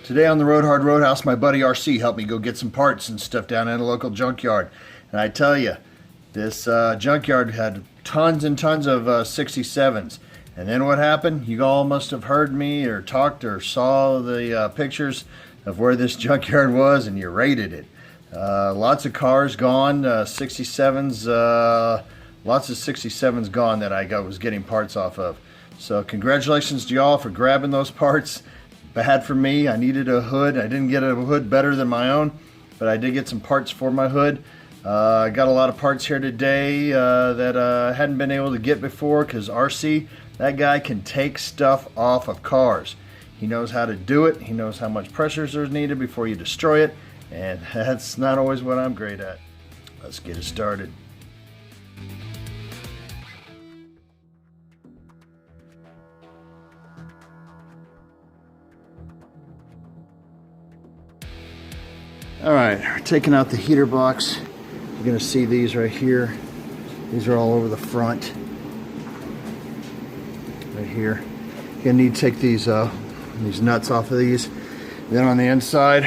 Today on the Hard Roadhouse, my buddy RC helped me go get some parts and stuff down at a local junkyard. And I tell you, this junkyard had tons and tons of 67s. And then what happened? You all must have heard me or talked or saw the pictures of where this junkyard was, and you rated it. Lots of cars gone, 67s, lots of 67s gone that I was getting parts off of. So congratulations to y'all for grabbing those parts. Bad for me. I needed a hood. I didn't get a hood better than my own, but I did get some parts for my hood. I got a lot of parts here today that I hadn't been able to get before, because RC, that guy can take stuff off of cars. He knows how to do it. He knows how much pressures are needed before you destroy it, and that's not always what I'm great at. Let's get it started. All right, we're taking out the heater box. You're gonna see these right here. These are all over the front. Right here. You're gonna need to take these nuts off of these. Then on the inside,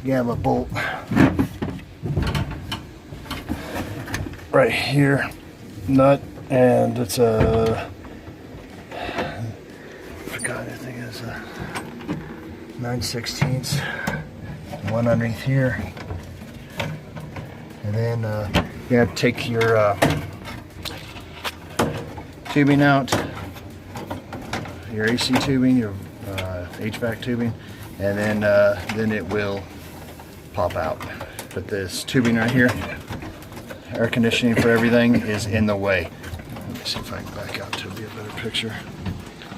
you have a bolt right here, nut, and it's a, I forgot, I think it's a 9/16, one underneath here, and then you have to take your tubing out, your AC tubing, your HVAC tubing, and then it will pop out. But this tubing right here, air conditioning for everything, is in the way. Let me see if I can back out to be a better picture.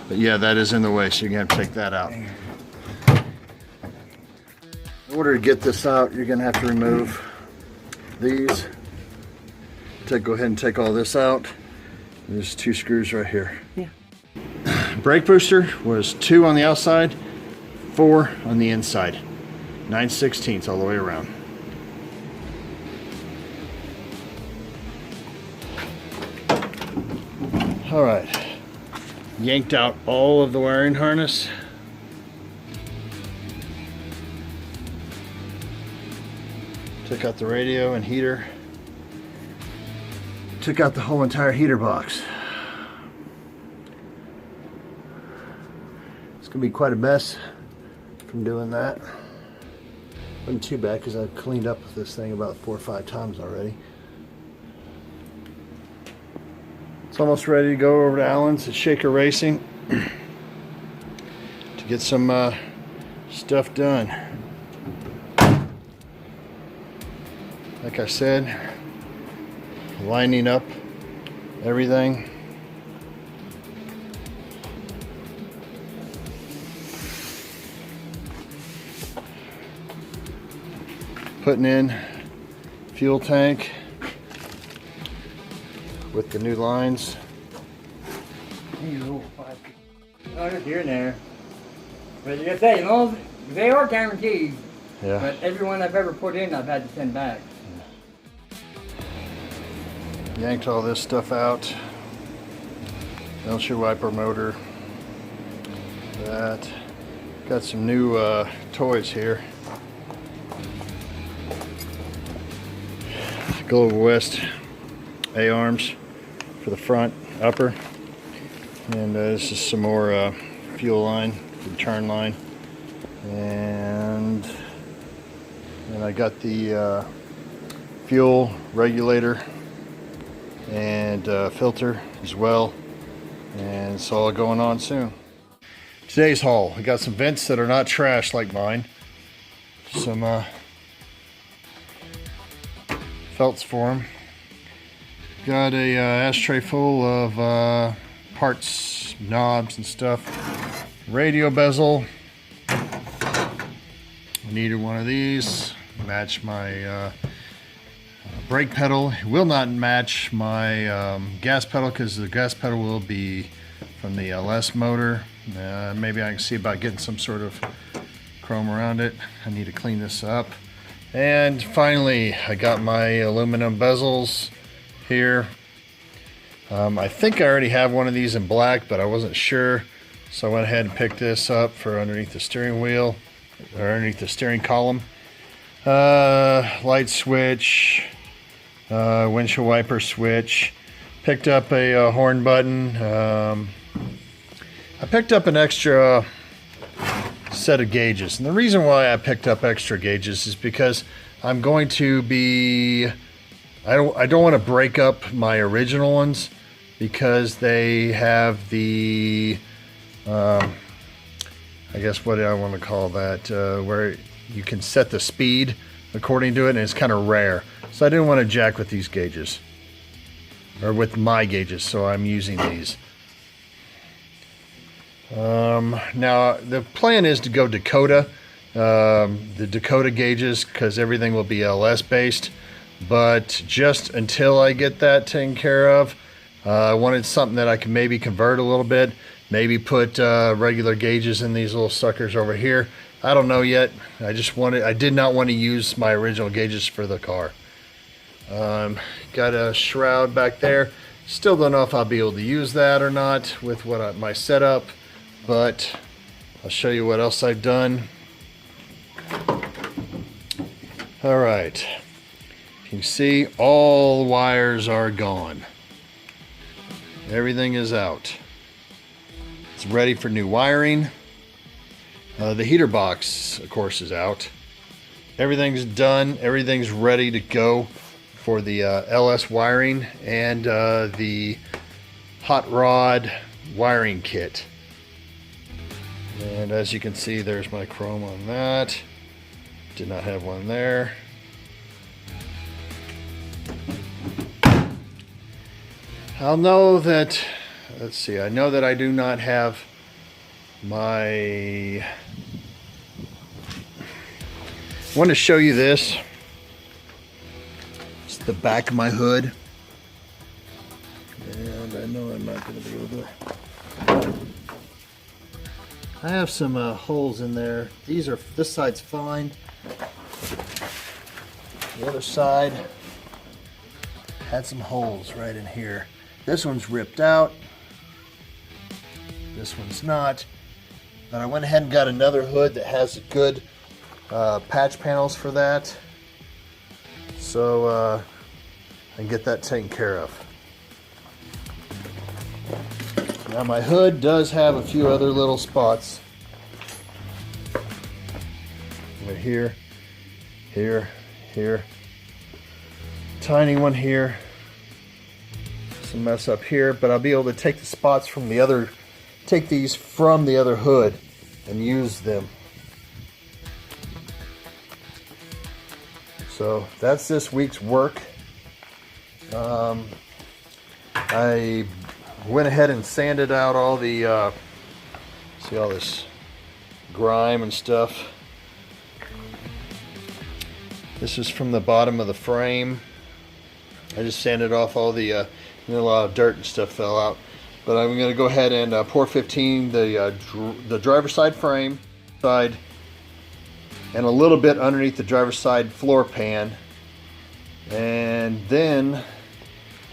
But yeah, that is in the way, so you're gonna have to take that out. In order to get this out, you're gonna have to remove these. Go ahead and take all this out. There's 2 screws right here. Yeah. Brake booster was 2 on the outside, 4 on the inside. 9/16 all the way around. All right. Yanked out all of the wiring harness. Took out the radio and heater. Took out the whole entire heater box. It's gonna be quite a mess from doing that. Wasn't too bad, because I've cleaned up this thing about 4 or 5 times already. It's almost ready to go over to Allen's at Shaker Racing to get some stuff done. Like I said, lining up everything. Putting in fuel tank with the new lines. Oh, just here and there. But like I say, you know, they are guaranteed. Yeah. But every one I've ever put in, I've had to send back. Yanked all this stuff out. Windshield wiper motor. That. Got some new toys here. Global West A-arms for the front upper. And this is some more fuel line, return line. And I got the fuel regulator and filter as well, and it's all going on soon. Today's haul, I got some vents that are not trash like mine, some felts for them, got a ashtray full of parts, knobs and stuff, radio bezel, I needed one of these, match my brake pedal. It will not match my gas pedal, because the gas pedal will be from the LS motor. Maybe I can see about getting some sort of chrome around it. I need to clean this up. And finally, I got my aluminum bezels here. I think I already have one of these in black, but I wasn't sure. So I went ahead and picked this up for underneath the steering wheel, or underneath the steering column. Light switch, windshield wiper switch. Picked up a horn button. I picked up an extra set of gauges. And the reason why I picked up extra gauges is because I'm going to be... I don't want to break up my original ones because they have the... I guess what I want to call that, where you can set the speed according to it, and it's kind of rare. So I didn't want to jack with these gauges, or with my gauges, so I'm using these. Now the plan is to go Dakota, the Dakota gauges, because everything will be LS based, but just until I get that taken care of, I wanted something that I could maybe convert a little bit. Maybe put regular gauges in these little suckers over here. I don't know yet. I did not want to use my original gauges for the car. Got a shroud back there. Still don't know if I'll be able to use that or not with my setup, but I'll show you what else I've done. All right. You can see all the wires are gone. Everything is out. It's ready for new wiring. The heater box, of course, is out. Everything's done. Everything's ready to go for the LS wiring and the hot rod wiring kit. And as you can see, there's my chrome on that. Did not have one there. I'll know that... Let's see, I know that I do not have my... I want to show you this. It's the back of my hood. And I know I'm not going to be able to... I have some holes in there. This side's fine. The other side had some holes right in here. This one's ripped out. This one's not, but I went ahead and got another hood that has good patch panels for that, so I can get that taken care of. Now my hood does have a few other little spots. Right here, here, here. Tiny one here. Some mess up here, but I'll be able to take the spots from the other. Take these from the other hood and use them. So that's this week's work. I went ahead and sanded out all the see all this grime and stuff. This is from the bottom of the frame. I just sanded off all the a lot of dirt and stuff fell out. But I'm going to go ahead and pour 15 the driver's side frame side and a little bit underneath the driver's side floor pan. And then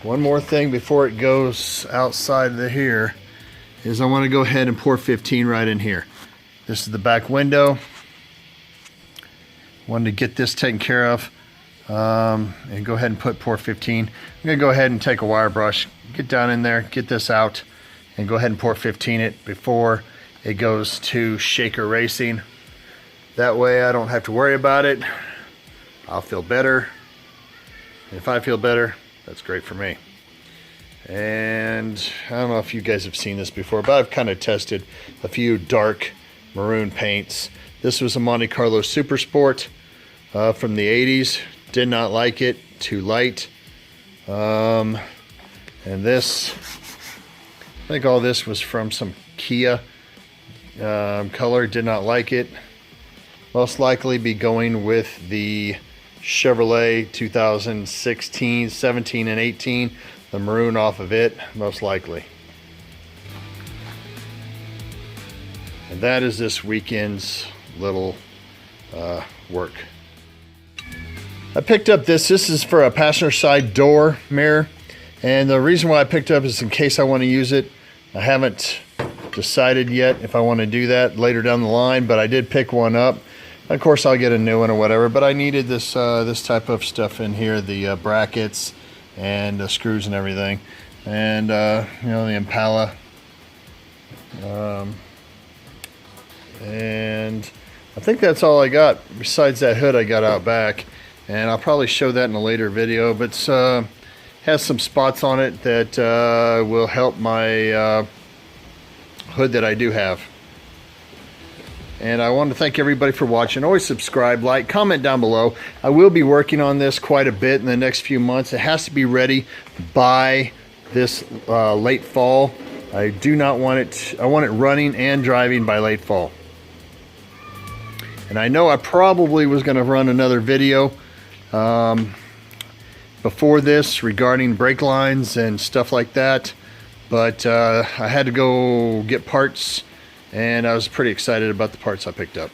one more thing before it goes outside of here is I want to go ahead and pour 15 right in here. This is the back window. Wanted to get this taken care of and go ahead and pour 15. I'm going to go ahead and take a wire brush, get down in there, get this out, and go ahead and pour 15 it before it goes to shaker racing. That way I don't have to worry about it. I'll feel better. If I feel better, that's great for me. And I don't know if you guys have seen this before, but I've kind of tested a few dark maroon paints. This was a Monte Carlo Super Sport from the 80s. Did not like it, too light. And this, I think all this was from some Kia color. Did not like it. Most likely be going with the Chevrolet 2016, 17, and 18. The maroon off of it, most likely. And that is this weekend's little work. I picked up this is for a passenger side door mirror, and the reason why I picked up is in case I want to use it. I haven't decided yet if I want to do that later down the line, but I did pick one up. Of course, I'll get a new one or whatever, but I needed this this type of stuff in here, the brackets and the screws and everything, and you know, the Impala, and I think that's all I got besides that hood I got out back, and I'll probably show that in a later video, but has some spots on it that will help my hood that I do have. And I want to thank everybody for watching. Always subscribe, like, comment down below. I will be working on this quite a bit in the next few months. It has to be ready by this late fall. I do not want it, I want it running and driving by late fall. And I know I probably was going to run another video before this regarding brake lines and stuff like that, but I had to go get parts, and I was pretty excited about the parts I picked up.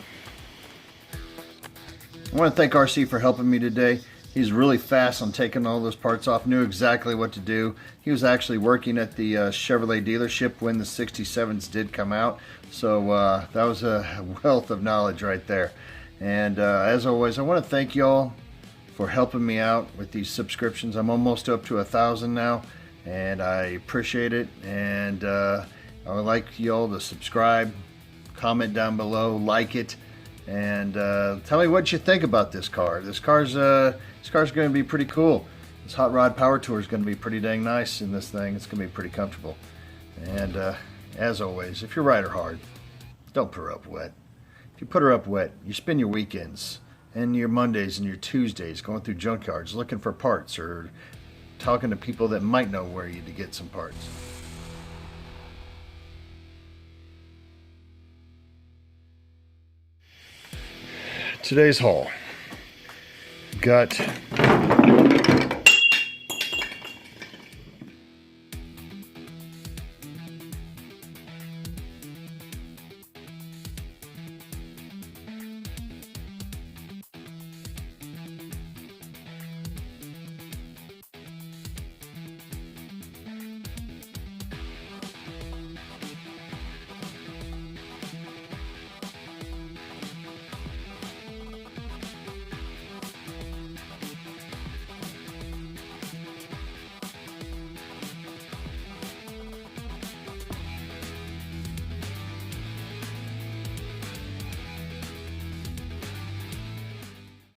I want to thank RC for helping me today. He's really fast on taking all those parts off, knew exactly what to do. He was actually working at the Chevrolet dealership when the 67s did come out, so that was a wealth of knowledge right there. And as always, I want to thank y'all for helping me out with these subscriptions. I'm almost up to 1,000 now, and I appreciate it. And I would like y'all to subscribe, comment down below, like it, and tell me what you think about this car. This car's going to be pretty cool. This Hot Rod Power Tour is going to be pretty dang nice in this thing. It's going to be pretty comfortable. And as always, if you ride her hard, don't put her up wet. If you put her up wet, you spend your weekends and your Mondays and your Tuesdays going through junkyards looking for parts or talking to people that might know where you to get some parts. Today's haul. Got